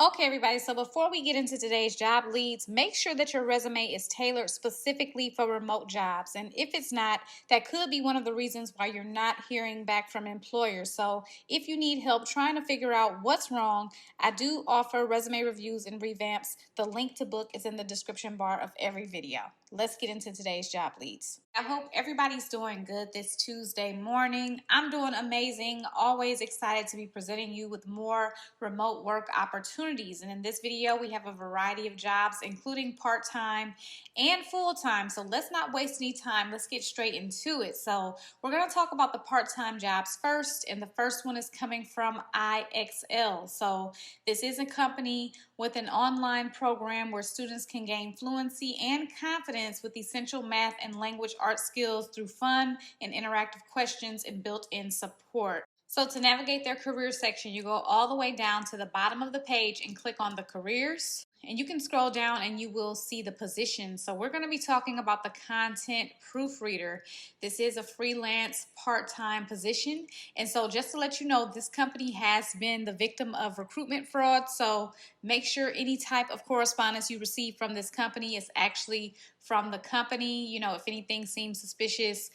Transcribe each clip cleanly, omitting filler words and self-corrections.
Okay, everybody, so before we get into today's job leads, make sure that your resume is tailored specifically for remote jobs. And if it's not, that could be one of the reasons why you're not hearing back from employers. So if you need help trying to figure out what's wrong, I do offer resume reviews and revamps. The link to book is in the description bar of every video. Let's get into today's job leads. I hope everybody's doing good this Tuesday morning. I'm doing amazing. Always excited to be presenting you with more remote work opportunities. And in this video, we have a variety of jobs, including part-time and full-time. So let's not waste any time. Let's get straight into it. So we're going to talk about the part-time jobs first. And the first one is coming from IXL. So this is a company with an online program where students can gain fluency and confidence with essential math and language arts skills through fun and interactive questions and built-in support. So to navigate their career section, you go all the way down to the bottom of the page and click on the careers. And you can scroll down and you will see the position. So we're going to be talking about the content proofreader. This is a freelance part-time position. And so just to let you know, this company has been the victim of recruitment fraud. So make sure any type of correspondence you receive from this company is actually from the company. You know, if anything seems suspicious,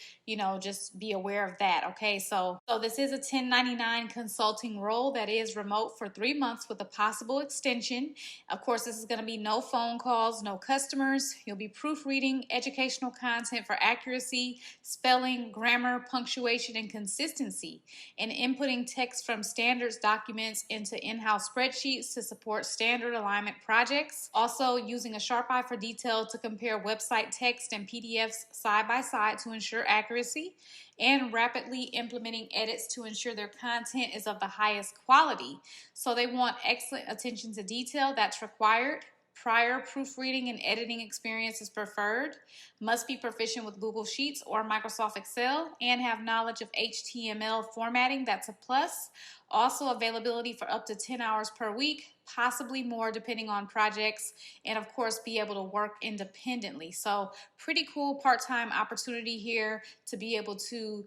just be aware of that. Okay, so this is a 1099 consulting role that is remote for 3 months with a possible extension. Of course, this is going to be no phone calls, no customers. You'll be proofreading educational content for accuracy, spelling, grammar, punctuation, and consistency, and inputting text from standards documents into in-house spreadsheets to support standard alignment projects. Also using a sharp eye for detail to compare website text and PDFs side by side to ensure accuracy, and rapidly implementing edits to ensure their content is of the highest quality. So they want excellent attention to detail. That's required. Prior proofreading and editing experience is preferred. Must be proficient with Google Sheets or Microsoft Excel and have knowledge of HTML formatting. That's a plus. Also availability for up to 10 hours per week, possibly more depending on projects, and of course be able to work independently. So pretty cool part-time opportunity here to be able to,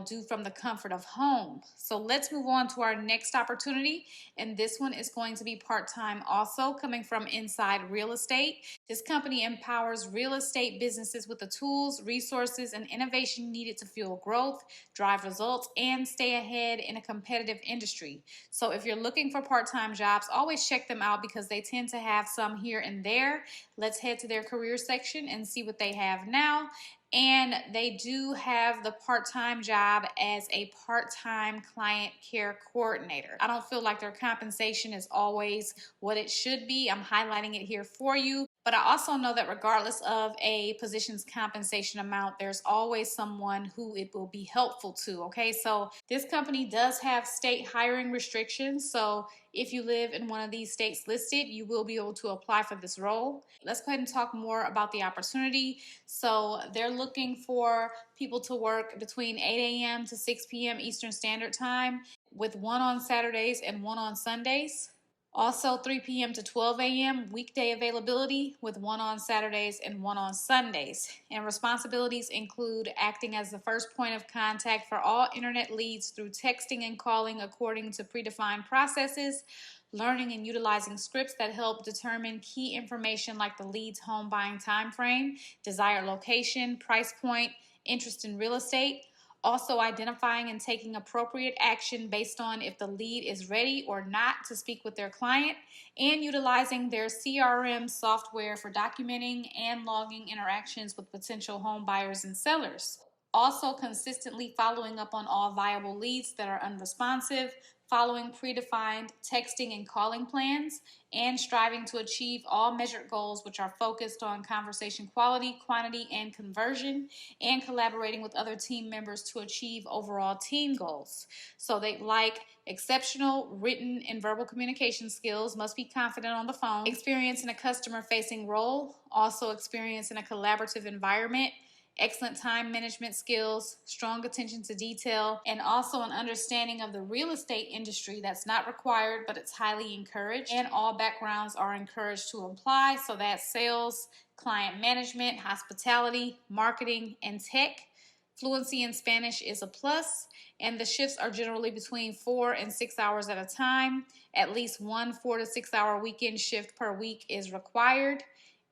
do from the comfort of home. So let's move on to our next opportunity, and this one is going to be part-time also, coming from Inside Real Estate. This company empowers real estate businesses with the tools, resources, and innovation needed to fuel growth, drive results, and stay ahead in a competitive industry. So if you're looking for part-time jobs, always check them out because they tend to have some here and there. Let's head to their career section and see what they have now. And they do have the part-time job as a part-time client care coordinator. I don't feel like their compensation is always what it should be. I'm highlighting it here for you. But I also know that regardless of a position's compensation amount, there's always someone who it will be helpful to, okay? So this company does have state hiring restrictions. So if you live in one of these states listed, you will be able to apply for this role. Let's go ahead and talk more about the opportunity. So they're looking for people to work between 8 a.m. to 6 p.m. Eastern Standard Time, with one on Saturdays and one on Sundays. Also 3 p.m. to 12 a.m. weekday availability, with one on Saturdays and one on Sundays. And responsibilities include acting as the first point of contact for all internet leads through texting and calling according to predefined processes, learning and utilizing scripts that help determine key information like the lead's home buying time frame, desired location, price point, interest in real estate. Also identifying and taking appropriate action based on if the lead is ready or not to speak with their client, and utilizing their CRM software for documenting and logging interactions with potential home buyers and sellers. Also consistently following up on all viable leads that are unresponsive, following predefined texting and calling plans, and striving to achieve all measured goals which are focused on conversation quality, quantity, and conversion, and collaborating with other team members to achieve overall team goals. So they like exceptional written and verbal communication skills, must be confident on the phone, experience in a customer-facing role, also experience in a collaborative environment, excellent time management skills, strong attention to detail, and also an understanding of the real estate industry. That's not required, but it's highly encouraged. And all backgrounds are encouraged to apply. So that's sales, client management, hospitality, marketing, and tech. Fluency in Spanish is a plus, and the shifts are generally between 4 and 6 hours at a time. At least one 4 to 6 hour weekend shift per week is required,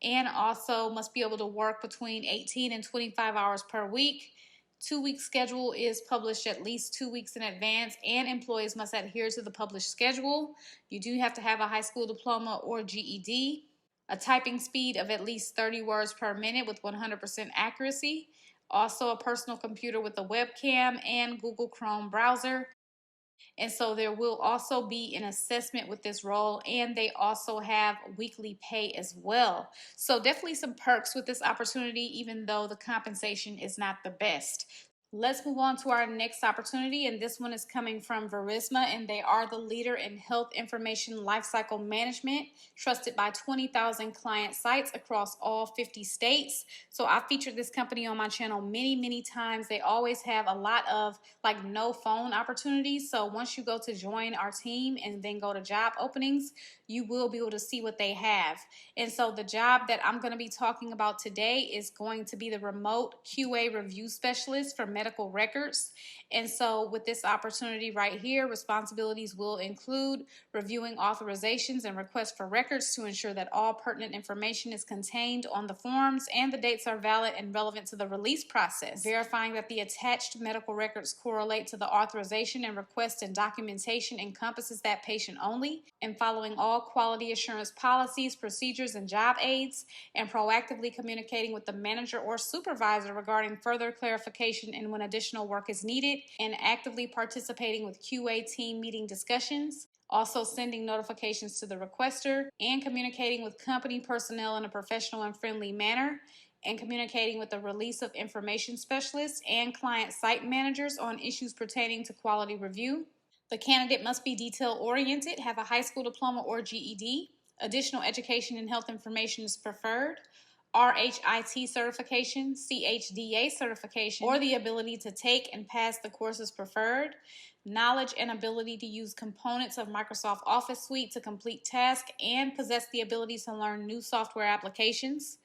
and also must be able to work between 18 and 25 hours per week. 2-week schedule is published at least 2 weeks in advance, and employees must adhere to the published schedule. You do have to have a high school diploma or GED, a typing speed of at least 30 words per minute with 100% accuracy, also a personal computer with a webcam and Google Chrome browser. And so there will also be an assessment with this role, and they also have weekly pay as well. So definitely some perks with this opportunity, even though the compensation is not the best. Let's move on to our next opportunity, and this one is coming from Verisma, and they are the leader in health information lifecycle management, trusted by 20,000 client sites across all 50 states. So I've featured this company on my channel many times. They always have a lot of like no phone opportunities. So once you go to join our team and then go to job openings, you will be able to see what they have. And so the job that I'm going to be talking about today is going to be the remote QA review specialist for medical records. And so with this opportunity right here, responsibilities will include reviewing authorizations and requests for records to ensure that all pertinent information is contained on the forms and the dates are valid and relevant to the release process, verifying that the attached medical records correlate to the authorization and request and documentation encompasses that patient only, and following all quality assurance policies, procedures, and job aids, and proactively communicating with the manager or supervisor regarding further clarification and when additional work is needed, and actively participating with QA team meeting discussions, also sending notifications to the requester, and communicating with company personnel in a professional and friendly manner, and communicating with the release of information specialists and client site managers on issues pertaining to quality review. The candidate must be detail-oriented, have a high school diploma or GED. Additional education in health information is preferred. RHIT certification, CHDA certification, or the ability to take and pass the courses preferred. Knowledge and ability to use components of Microsoft Office Suite to complete tasks and possess the ability to learn new software applications.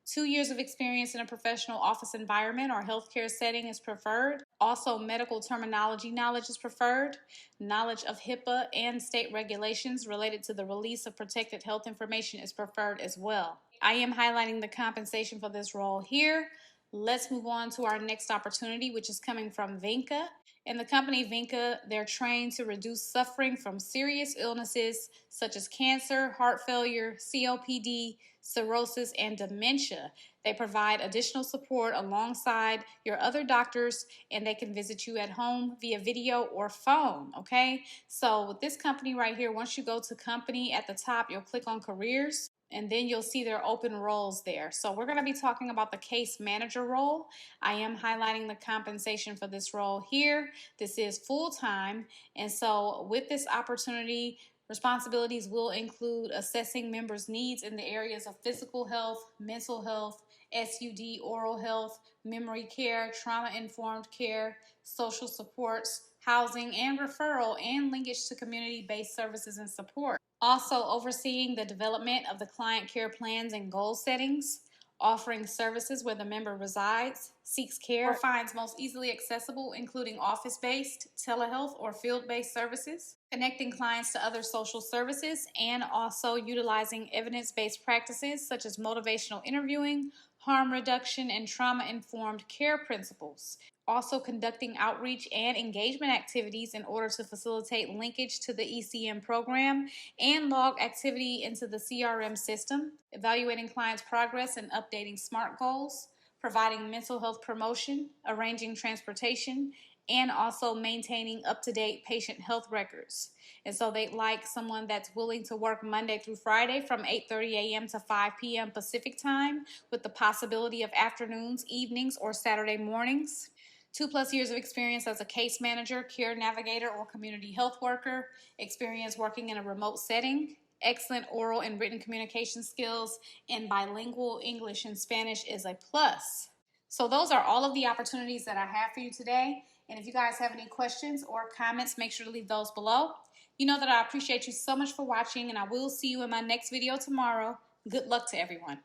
2 years of experience in a professional office environment or healthcare setting is preferred. Also, medical terminology knowledge is preferred. Knowledge of HIPAA and state regulations related to the release of protected health information is preferred as well. I am highlighting the compensation for this role here. Let's move on to our next opportunity, which is coming from Vinca. In the company Vinca, they're trained to reduce suffering from serious illnesses such as cancer, heart failure, COPD, cirrhosis, and dementia. They provide additional support alongside your other doctors, and they can visit you at home via video or phone, okay? So with this company right here, once you go to company at the top, you'll click on careers, and then you'll see their open roles there. So we're going to be talking about the case manager role. I am highlighting the compensation for this role here. This is full-time, and so with this opportunity, responsibilities will include assessing members' needs in the areas of physical health, mental health, SUD, oral health, memory care, trauma-informed care, social supports, housing and referral, and linkage to community-based services and support. Also overseeing the development of the client care plans and goal settings, offering services where the member resides, seeks care, or finds most easily accessible, including office-based, telehealth, or field-based services, connecting clients to other social services, and also utilizing evidence-based practices such as motivational interviewing, harm reduction, and trauma-informed care principles. Also conducting outreach and engagement activities in order to facilitate linkage to the ECM program and log activity into the CRM system, evaluating clients' progress and updating SMART goals, providing mental health promotion, arranging transportation, and also maintaining up-to-date patient health records. And so they'd like someone that's willing to work Monday through Friday from 8:30 a.m. to 5 p.m. Pacific time with the possibility of afternoons, evenings, or Saturday mornings. 2+ years of experience as a case manager, care navigator, or community health worker, experience working in a remote setting, excellent oral and written communication skills, and bilingual English and Spanish is a plus. So those are all of the opportunities that I have for you today. And if you guys have any questions or comments, make sure to leave those below. You know that I appreciate you so much for watching, and I will see you in my next video tomorrow. Good luck to everyone.